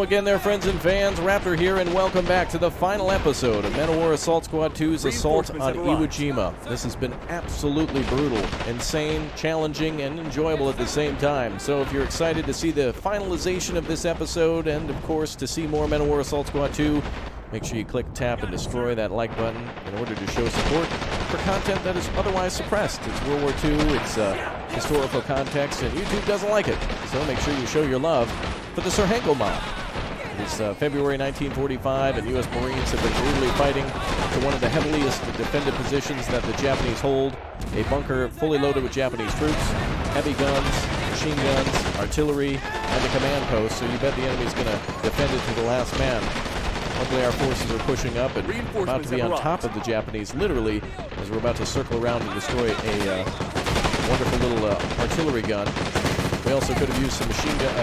again there, friends and fans. Raptor here, and welcome back to the final episode of Men of War Assault Squad 2's Assault on Iwo Jima. This has been absolutely brutal, insane, challenging, and enjoyable at the same time. So if you're excited to see the finalization of this episode, and of course to see more Men of War Assault Squad 2, make sure you click, tap, and destroy that like button in order to show support for content that is otherwise suppressed. It's World War II, it's historical context, and YouTube doesn't like it. So make sure you show your love for the Sir Henkel mob. It's February 1945, and U.S. Marines have been brutally fighting to one of the heaviest defended positions that the Japanese hold, a bunker fully loaded with Japanese troops, heavy guns, machine guns, artillery, and a command post, so you bet the enemy's going to defend it to the last man. Luckily, our forces are pushing up and about to be on top of the Japanese, literally, as we're about to circle around and destroy a wonderful little artillery gun. We also could have used some machine gun,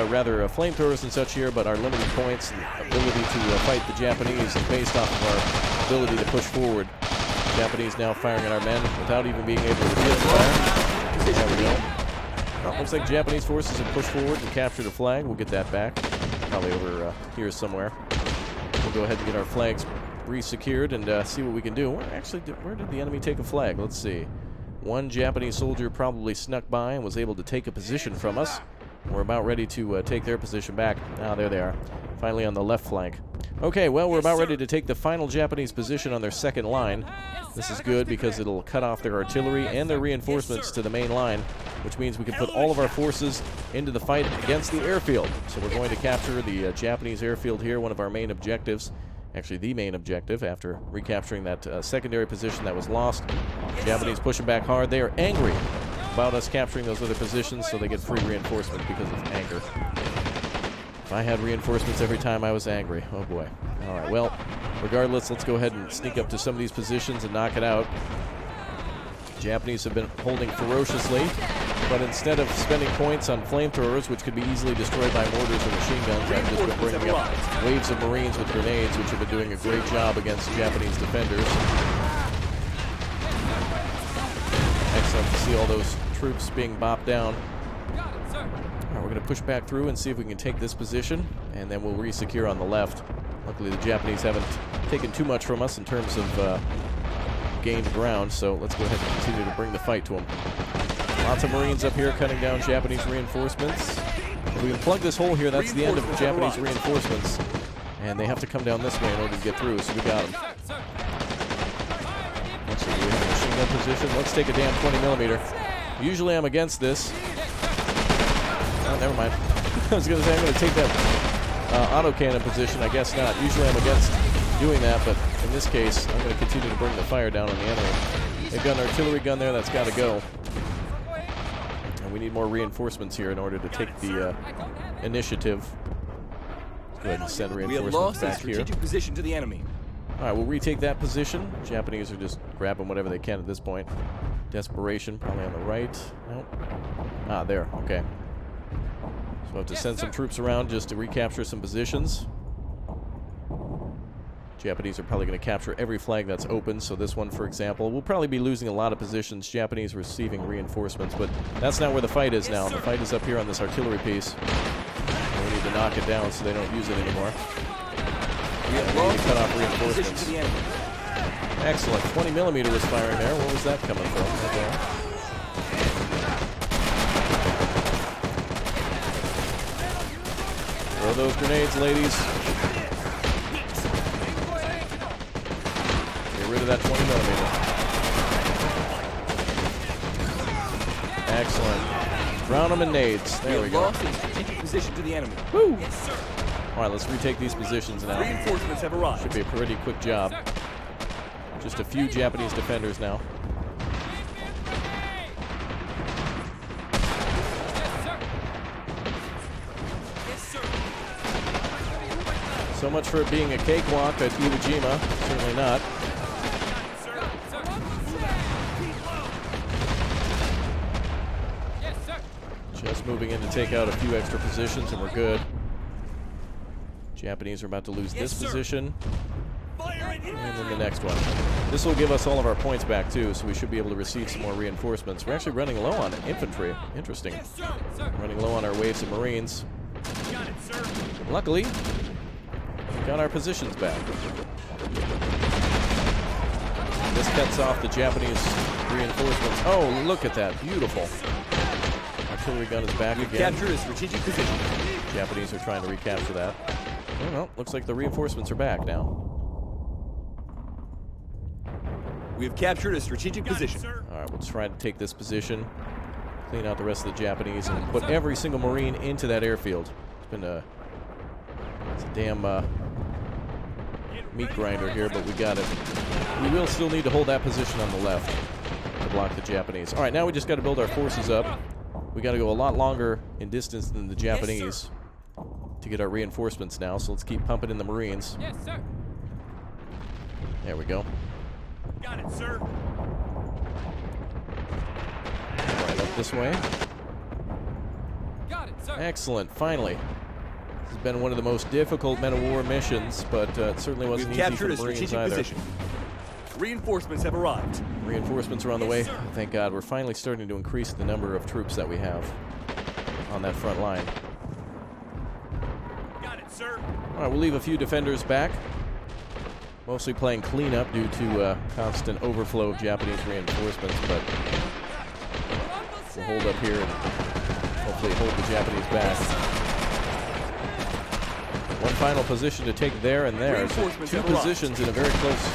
flamethrowers and such here, but our limited points and ability to fight the Japanese is based off of our ability to push forward. The Japanese now firing at our men without even being able to defend fire. There we go. Well, looks like Japanese forces have pushed forward and captured a flag. We'll get that back. Probably over here somewhere. We'll go ahead and get our flags re-secured and see what we can do. Where did the enemy take a flag? Let's see. One Japanese soldier probably snuck by and was able to take a position from us. We're about ready to take their position back. Ah, there they are. Finally on the left flank. Okay, well, we're about ready to take the final Japanese position on their second line. This is good because it'll cut off their artillery and their reinforcements to the main line, which means we can put all of our forces into the fight against the airfield. So we're going to capture the Japanese airfield here, one of our main objectives. Actually, the main objective after recapturing that secondary position that was lost. Japanese pushing back hard. They are angry about us capturing those other positions, so they get free reinforcement because of anger. If I had reinforcements every time I was angry, oh boy. All right, well, regardless, let's go ahead and sneak up to some of these positions and knock it out. Japanese have been holding ferociously, but instead of spending points on flamethrowers, which could be easily destroyed by mortars or machine guns, I've just been bringing up waves of Marines with grenades, which have been doing a great job against Japanese defenders. Excellent to see all those troops being bopped down. All right, we're going to push back through and see if we can take this position, and then we'll re-secure on the left. Luckily, the Japanese haven't taken too much from us in terms of gained ground, so let's go ahead and continue to bring the fight to them. Lots of Marines up here cutting down Japanese reinforcements. If we can plug this hole here, that's the end of Japanese reinforcements, and they have to come down this way in order to get through, so we got them. Let's see, we have a machine gun position. Let's take a damn 20mm. Usually I'm against this. Oh, never mind. I was going to say I'm going to take that autocannon position. I guess not. Usually I'm against doing that, but in this case, I'm going to continue to bring the fire down on the enemy. They've got an artillery gun there. That's got to go. And we need more reinforcements here in order to take the initiative. Let's go ahead and send reinforcements back here. Strategic position to the enemy. All right, we'll retake that position. Japanese are just grabbing whatever they can at this point. Desperation, probably on the right. Nope. Ah, there. Okay. So we'll have to send some troops around just to recapture some positions. Japanese are probably going to capture every flag that's open, so this one, for example, we'll probably be losing a lot of positions. Japanese receiving reinforcements, but that's not where the fight is now. The fight is up here on this artillery piece. And we need to knock it down so they don't use it anymore. We need to cut off reinforcements. Excellent. 20mm was firing there. Where was that coming from? Okay. Throw those grenades, ladies. Get rid of that 20mm. Excellent. Drown them in nades. There we go. Lost in strategic position to the enemy. Woo! All right, let's retake these positions now. Reinforcements have arrived. Should be a pretty quick job. Just a few Japanese defenders now. So much for it being a cakewalk at Iwo Jima. Certainly not. Just moving in to take out a few extra positions and we're good. Japanese are about to lose this position. And then the next one. This will give us all of our points back too, so we should be able to receive some more reinforcements. We're actually running low on infantry. Interesting. Running low on our waves of Marines. Luckily, got our positions back. This cuts off the Japanese reinforcements. Oh, look at that. Beautiful. Artillery gun is back again. Captured a strategic position. Japanese are trying to recapture that. Oh, well, looks like the reinforcements are back now. We have captured a strategic position. All right, we'll try to take this position, clean out the rest of the Japanese, and put every single Marine into that airfield. It's been it's a damn meat grinder here, but we got it. We will still need to hold that position on the left to block the Japanese. All right, now we just got to build our forces up. We got to go a lot longer in distance than the Japanese to get our reinforcements now, so let's keep pumping in the Marines. Yes, sir. There we go. Got it, sir. Right up this way. Got it, sir. Excellent, finally. This has been one of the most difficult Men of War missions, but it certainly wasn't We've easy captured for a the Marines strategic either. position. Reinforcements have arrived. Reinforcements are on the way. Thank God. We're finally starting to increase the number of troops that we have on that front line. Got it, sir. All right, we'll leave a few defenders back. Mostly playing cleanup due to constant overflow of Japanese reinforcements, but we'll hold up here and hopefully hold the Japanese back. One final position to take there and there. So two positions in a very close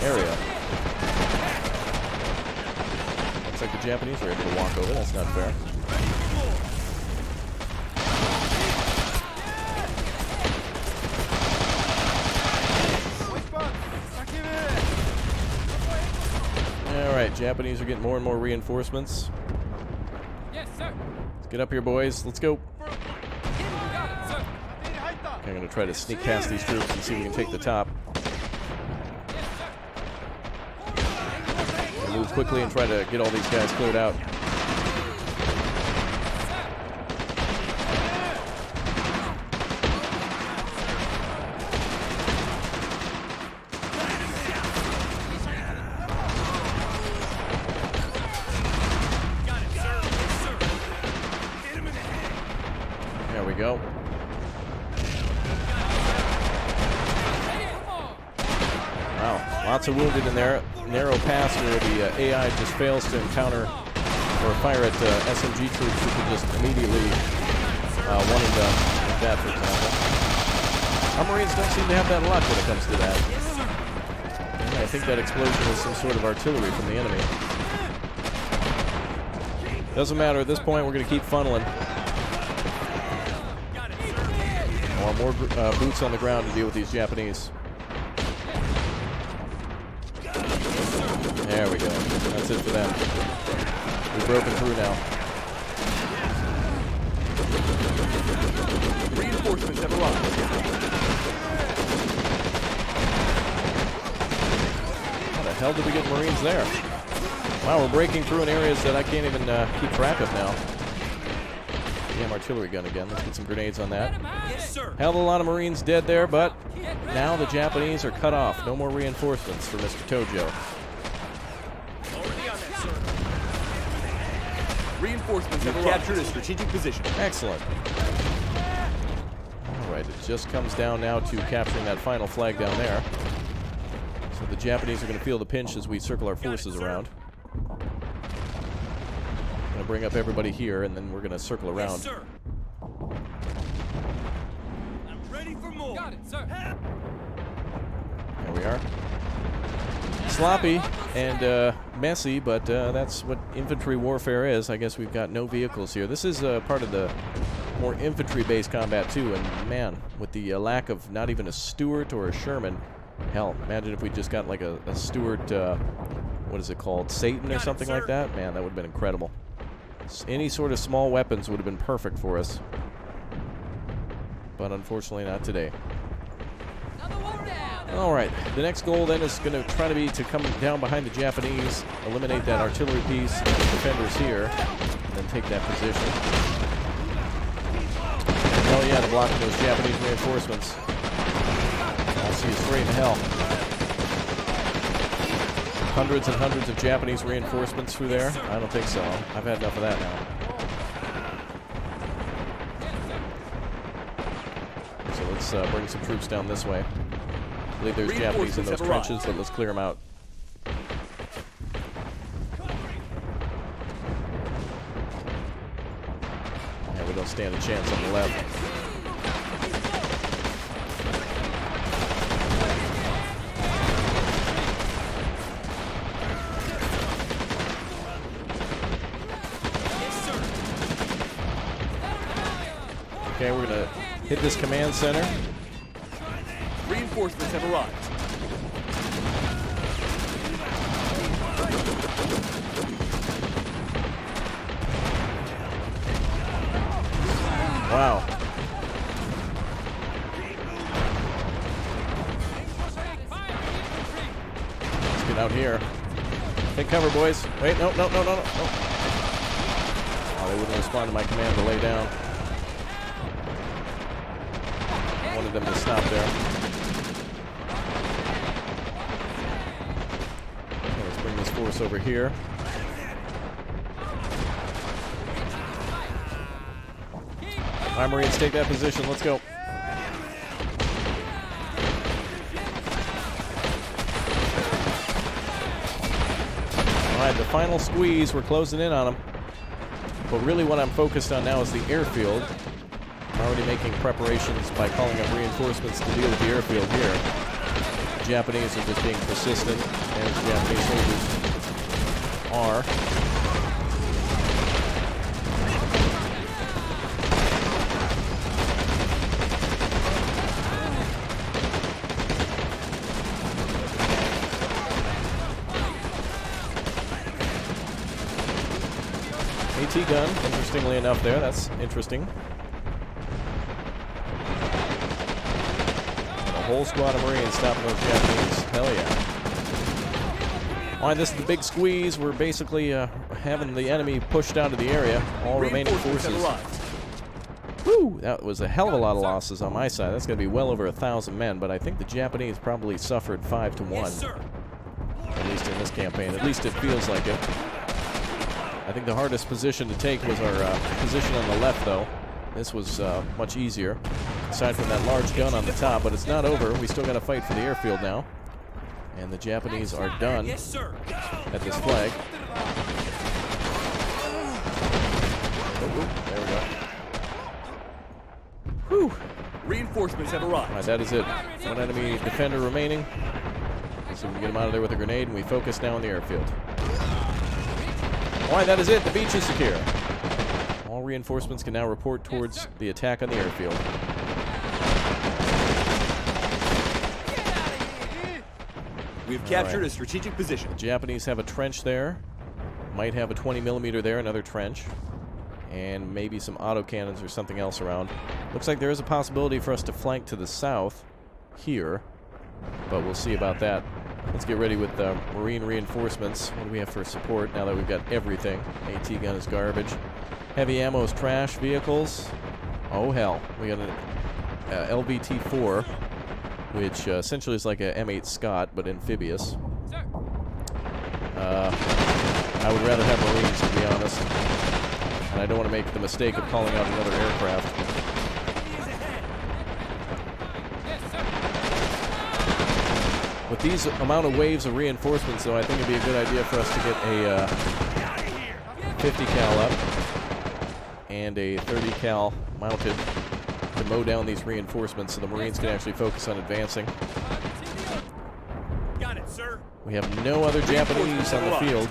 area. Looks like the Japanese are able to walk over. That's not fair. All right, Japanese are getting more and more reinforcements. Yes, sir. Let's get up here, boys. Let's go. Got it, sir. I'm going to try to sneak past these troops and see if we can take the top. Yes, sir. We'll move quickly and try to get all these guys cleared out. There we go. Wow, lots of wounded in there. Narrow pass where the AI just fails to encounter or fire at SMG troops who can just immediately one and done like that, for example. Our Marines don't seem to have that luck when it comes to that. Yeah, I think that explosion is some sort of artillery from the enemy. Doesn't matter at this point, we're going to keep funneling. I want more boots on the ground to deal with these Japanese. There we go. That's it for them. We've broken through now. Reinforcements have arrived. How the hell did we get Marines there? Wow, we're breaking through in areas that I can't even keep track of now. Damn artillery gun again. Let's get some grenades on that. Yes, sir. Hell of a lot of Marines dead there, but now the Japanese are cut off. No more reinforcements for Mr. Tojo. Already on that, sir. Reinforcements have captured a strategic position. Excellent. All right, it just comes down now to capturing that final flag down there. So the Japanese are going to feel the pinch as we circle our forces around. Going to bring up everybody here, and then we're going to circle around. Yes, sir. I'm ready for more. Got it, sir. There we are. Sloppy and messy, but that's what infantry warfare is. I guess we've got no vehicles here. This is part of the more infantry-based combat, too. And, man, with the lack of not even a Stuart or a Sherman, hell, imagine if we just got like a Stuart, what is it called, Satan or something like that? Man, that would have been incredible. Any sort of small weapons would have been perfect for us. But unfortunately not today. Another one down. All right, the next goal then is going to try to be to come down behind the Japanese, eliminate that artillery piece and the defenders here, and then take that position. Hell yeah, to blocking those Japanese reinforcements. I'll see you straight in hell. Hundreds and hundreds of Japanese reinforcements through there? I don't think so. I've had enough of that now. So let's let's bring some troops down this way. I believe there's Japanese in those trenches, but let's clear them out. Yeah, we don't stand a chance on the left. Okay, we're going to hit this command center. Reinforcements have arrived. Wow. Let's get out here. Take cover, boys. Wait, no. Oh, they wouldn't respond to my command to lay down. I wanted them to stop there. Okay, let's bring this force over here. All right, Marines, take that position. Let's go. All right, the final squeeze. We're closing in on them. But really what I'm focused on now is the airfield. I'm already making preparations by calling up reinforcements to deal with the airfield here. The Japanese are just being persistent, as Japanese soldiers are. AT gun, interestingly enough there. That's interesting. A whole squad of Marines stopping those Japanese. Hell yeah. All right, this is the big squeeze. We're basically having the enemy pushed out of the area. All remaining forces. Woo! That was a hell of a lot of losses on my side. That's going to be well over 1,000 men, but I think the Japanese probably suffered 5 to 1. Yes, sir. At least in this campaign. At least it feels like it. I think the hardest position to take was our position on the left, though. This was much easier, aside from that large gun on the top, but it's not over. We still got to fight for the airfield now. And the Japanese are done Yes, sir. at this flag. Oh, there we go. Whew. Reinforcements have All arrived. right, that is it. One enemy defender remaining. So we can get him out of there with a grenade, and we focus now on the airfield. All right, that is it. The beach is secure. All reinforcements can now report towards the attack on the airfield. We've captured a strategic position. The Japanese have a trench there. Might have a 20mm there, another trench. And maybe some autocannons or something else around. Looks like there is a possibility for us to flank to the south here. But we'll see about that. Let's get ready with Marine reinforcements. What do we have for support now that we've got everything? AT gun is garbage. Heavy ammo is trash. Vehicles. Oh, hell. We got an LVT-4, which essentially is like a M8 Scott, but amphibious. I would rather have Marines, to be honest. And I don't want to make the mistake of calling out another aircraft. With these amount of waves of reinforcements, though, I think it'd be a good idea for us to get a 50 cal up and a 30 cal mounted to mow down these reinforcements so the Marines can actually focus on advancing. Got it, sir. We have no other Japanese on the field.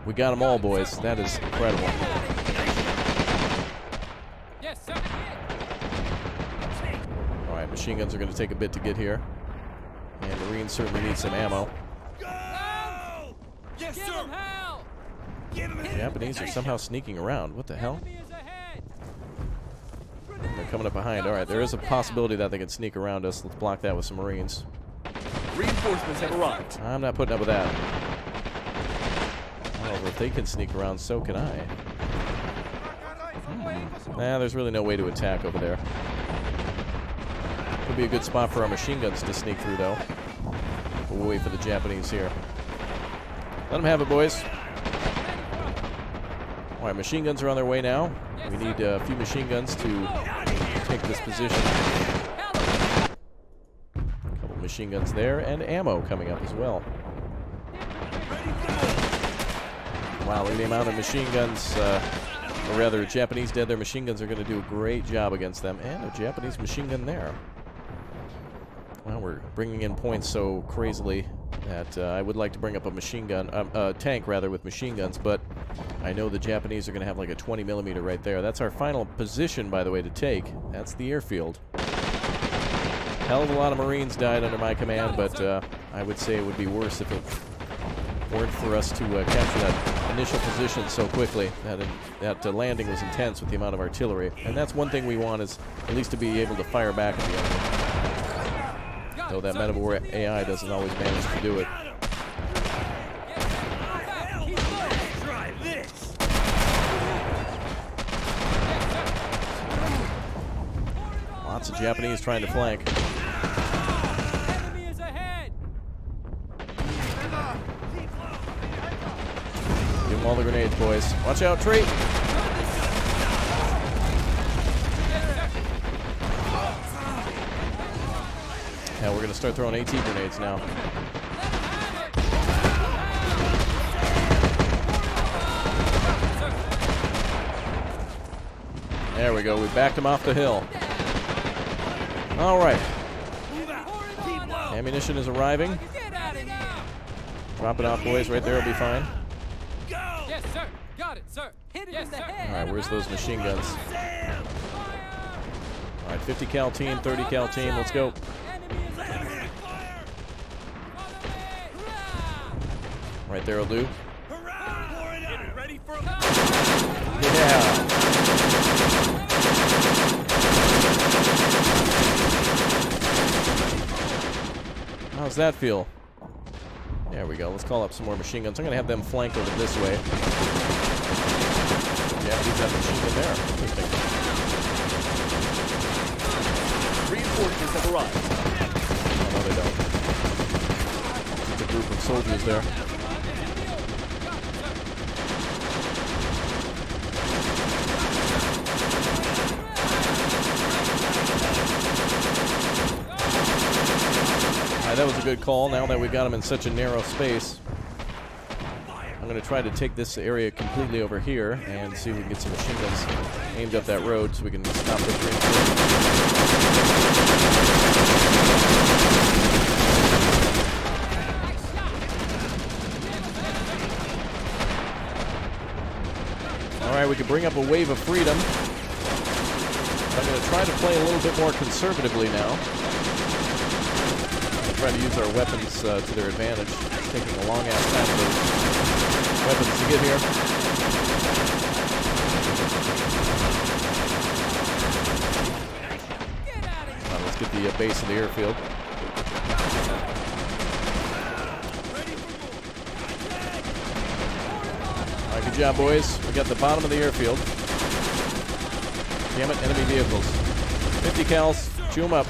We got them all, boys. That is incredible. Yes, sir. All right, machine guns are going to take a bit to get here. And Marines certainly need some ammo. Go! Yes, Give sir. him hell. Give him The Japanese are somehow sneaking around. What the hell? Enemy is ahead. They're coming up behind. All right, there is a possibility that they can sneak around us. Let's block that with some Marines. Reinforcements have arrived. I'm not putting up with that. However, if they can sneak around, so can I. Nah, there's really no way to attack over there. Could be a good spot for our machine guns to sneak through, though. But we'll wait for the Japanese here. Let them have it, boys. All right, machine guns are on their way now. We need a few machine guns to take this position. Machine guns there, and ammo coming up as well. Wow, look at the amount of machine guns, or rather, Japanese dead. Their machine guns are going to do a great job against them, and a Japanese machine gun there. Well, we're bringing in points so crazily that I would like to bring up a machine gun, tank rather, with machine guns, but I know the Japanese are going to have like a 20mm right there. That's our final position, by the way, to take. That's the airfield. Hell of a lot of Marines died under my command, but I would say it would be worse if it weren't for us to capture that initial position so quickly. That landing was intense with the amount of artillery, and that's one thing we want, is at least to be able to fire back at the enemy. Though that Metavar AI doesn't always manage to do it. Try this. Lots of Japanese trying to flank. Enemy is ahead. Give them all the grenades, boys. Watch out, tree! Yeah, we're going to start throwing AT grenades now. There we go. We backed them off the hill. All right. Ammunition is arriving. Get out of here. Drop it off, boys. Right there will be fine. Yes, sir. Got it, sir. Hit it in the head. All right, where's those machine guns? All right, 50 cal team, 30 cal team. Let's go. Enemy is ahead. Right there will do. Get ready for a Yeah. How's that feel? There we go. Let's call up some more machine guns. I'm going to have them flank over this way. Japanese have a machine gun there. Interesting. Reinforcements have arrived. Oh, no, they don't. It's a group of soldiers there. That was a good call. Now that we got them in such a narrow space, I'm going to try to take this area completely over here and see if we can get some machine guns aimed up that road so we can stop the reinforcement. All right, we can bring up a wave of freedom. I'm going to try to play a little bit more conservatively now. Try to use our weapons to their advantage. It's taking a long ass time for those weapons to get here. Let's get the base of the airfield. All right, good job, boys. We got the bottom of the airfield. Damn it, enemy vehicles. 50 cals, chew them up.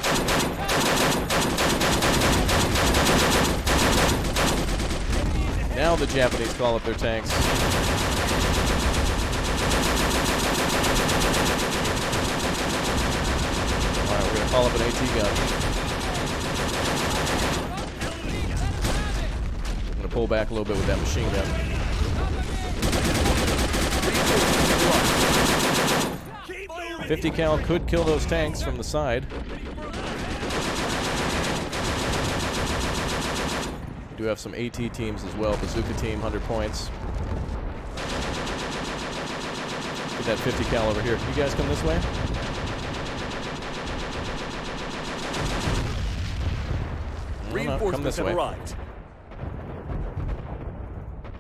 Now the Japanese call up their tanks. Alright, we're going to call up an AT gun. I'm going to pull back a little bit with that machine gun. keep 50 cal could kill those tanks from the side. We do have some AT teams as well. Bazooka team, 100 points. Get that 50 cal over here. Can you guys come this way? Reinforcements have arrived.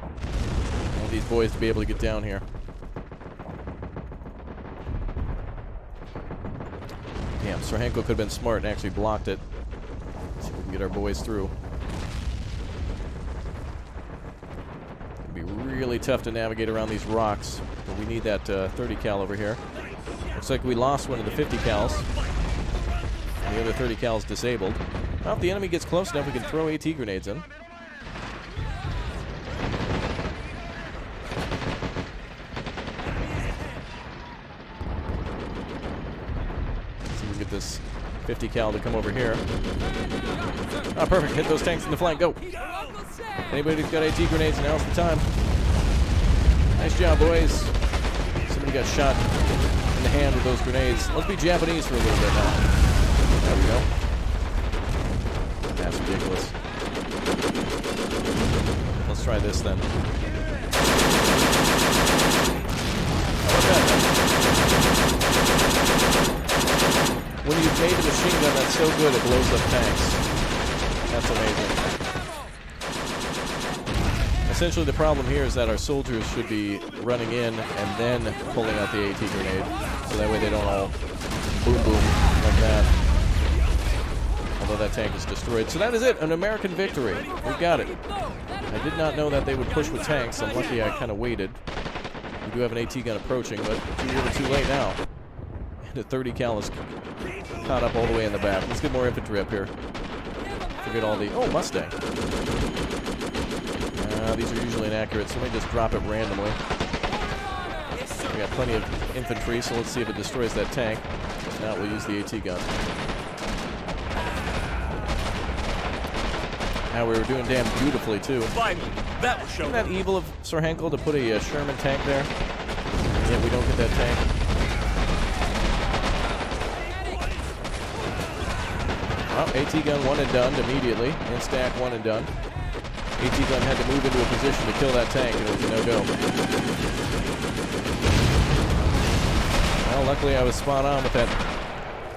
I want these boys to be able to get down here. Damn, Sirhenko could have been smart and actually blocked it. See if we can get our boys through. It'd be really tough to navigate around these rocks, but we need that 30 cal over here. Looks like we lost one of the 50 cals. And the other 30 cals disabled. Well, if the enemy gets close enough, we can throw AT grenades in. Let's see if we can get this 50 cal to come over here. Ah, perfect. Hit those tanks in the flank. Go. Anybody who's got AT grenades, now's the time. Nice job, boys. Somebody got shot in the hand with those grenades. Let's be Japanese for a little bit now. There we go. That's ridiculous. Let's try this then. How about that? When you've made a machine gun that's so good it blows up tanks. That's amazing. Essentially the problem here is that our soldiers should be running in and then pulling out the AT grenade. So that way they don't all boom boom like that. Although that tank is destroyed. So that is it, an American victory. We've got it. I did not know that they would push with tanks. I'm lucky I kind of waited. We do have an AT gun approaching, but too late now. And the 30 cal is caught up all the way in the back. Let's get more infantry up here. Forget all the... Oh, Mustang. These are usually inaccurate, so let me just drop it randomly. We got plenty of infantry, so let's see if it destroys that tank. If not, we'll use the AT gun. Now we were doing damn beautifully, too. Finally, that will show. Isn't that evil of Sir Henkel to put a Sherman tank there? And yet we don't get that tank. Oh, AT gun one and done immediately. In stack one and done. AT gun had to move into a position to kill that tank, and it was a no-go. Well, luckily I was spot on with that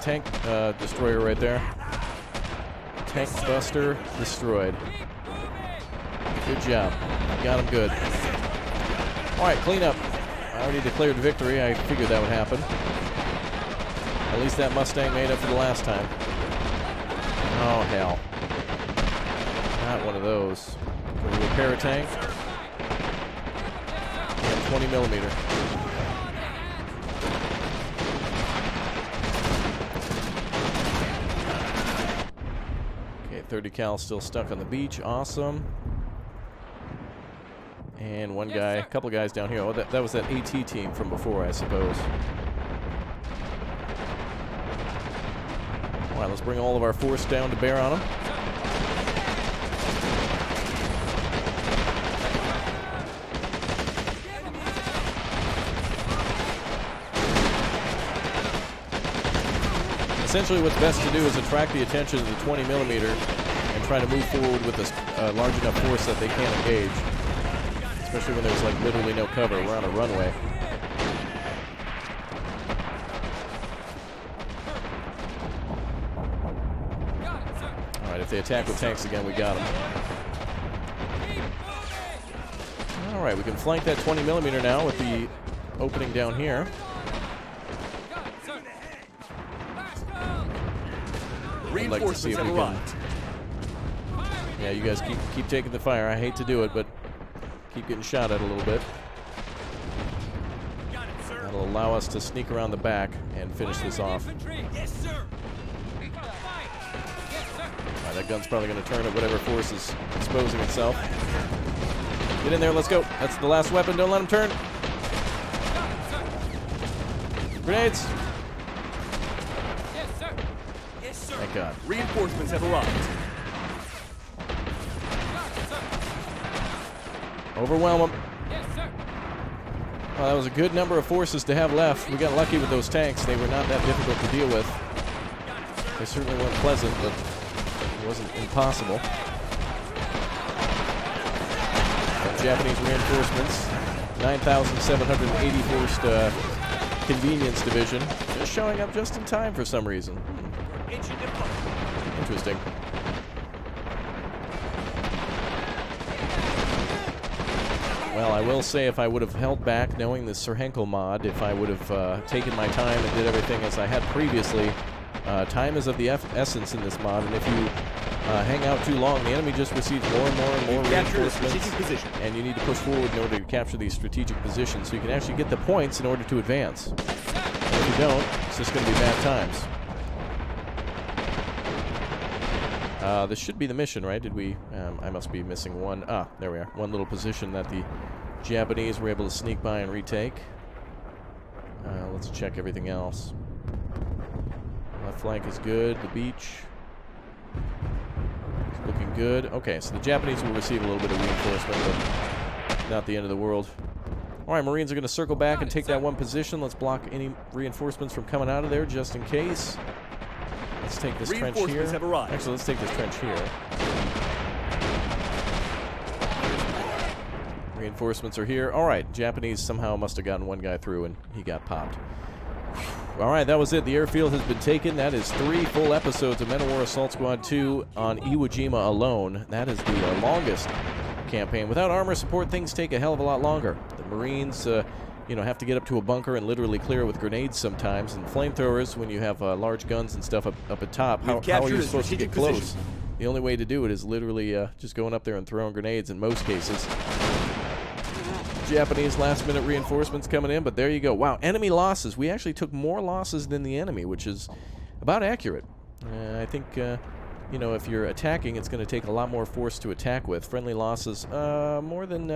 tank destroyer right there. Tank buster destroyed. Good job. Got him good. Alright, clean up. I already declared victory. I figured that would happen. At least that Mustang made up for the last time. Oh, hell. Not one of those. Can we repair a tank? Yeah, 20 millimeter. Okay, 30 cal still stuck on the beach. Awesome. And one guy, a couple guys down here. Oh, that was that AT team from before, I suppose. All right, let's bring all of our force down to bear on them. Essentially what's best to do is attract the attention of the 20 millimeter and try to move forward with a large enough force that they can't engage. Especially when there's like literally no cover. We're on a runway. Alright, if they attack with tanks again, we got them. Alright, we can flank that 20 millimeter now with the opening down here. I'd like to see if we can... Yeah, you guys keep taking the fire. I hate to do it, but keep getting shot at a little bit. That'll allow us to sneak around the back and finish this off. Yes, sir. Alright, that gun's probably going to turn at whatever force is exposing itself. Get in there, let's go. That's the last weapon, don't let him turn. Grenades! Thank God. Reinforcements have arrived. Overwhelm them. Well, that was a good number of forces to have left. We got lucky with those tanks. They were not that difficult to deal with. They certainly weren't pleasant, but it wasn't impossible. Got Japanese reinforcements. 9,781st Convenience Division. Just showing up just in time for some reason. Interesting. Well, I will say if I would have held back knowing the Sir Henkel mod, if I would have taken my time and did everything as I had previously, time is of the essence in this mod, and if you hang out too long, the enemy just receives more and more and more reinforcements, and you need to push forward in order to capture these strategic positions so you can actually get the points in order to advance. And if you don't, it's just going to be bad times. This should be the mission, right? Did we... I must be missing one. Ah, there we are. One little position that the Japanese were able to sneak by and retake. Let's check everything else. flank is good. The beach is looking good. Okay, so the Japanese will receive a little bit of reinforcement, but not the end of the world. All right, Marines are going to circle back and take that one position. Let's block any reinforcements from coming out of there just in case. Let's take this trench here. Reinforcements have arrived. Actually, let's take this trench here. Reinforcements are here. All right, Japanese somehow must have gotten one guy through and he got popped. All right, that was it. The airfield has been taken. That is 3 full episodes of Men of War Assault Squad 2 on Iwo Jima alone. That is the longest campaign. Without armor support, things take a hell of a lot longer. The Marines, you know, have to get up to a bunker and literally clear it with grenades sometimes. And flamethrowers, when you have large guns and stuff up at top, how are you supposed to get close? The only way to do it is literally just going up there and throwing grenades in most cases. Japanese last-minute reinforcements coming in, but there you go. Wow, enemy losses. We actually took more losses than the enemy, which is about accurate. I think, you know, if you're attacking, it's going to take a lot more force to attack with. Friendly losses, more than,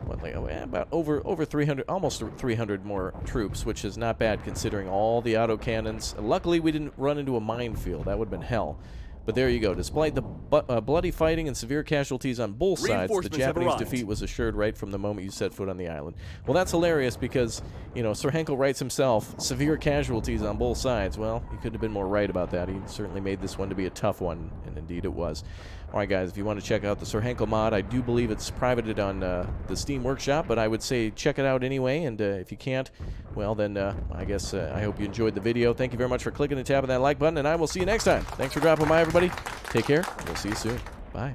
what, like, about over 300, almost 300 more troops, which is not bad considering all the autocannons. Luckily, we didn't run into a minefield. That would have been hell. But there you go. Despite the bloody fighting and severe casualties on both sides, the Japanese defeat was assured right from the moment you set foot on the island. Well, that's hilarious because, you know, Sir Henkel writes himself, severe casualties on both sides. Well, he couldn't have been more right about that. He certainly made this one to be a tough one, and indeed it was. All right, guys, if you want to check out the Sir Henkel mod, I do believe it's privated on the Steam Workshop, but I would say check it out anyway, and if you can't, well, then I guess I hope you enjoyed the video. Thank you very much for clicking and tapping that like button, and I will see you next time. Thanks for dropping by, everybody. Take care. We'll see you soon. Bye.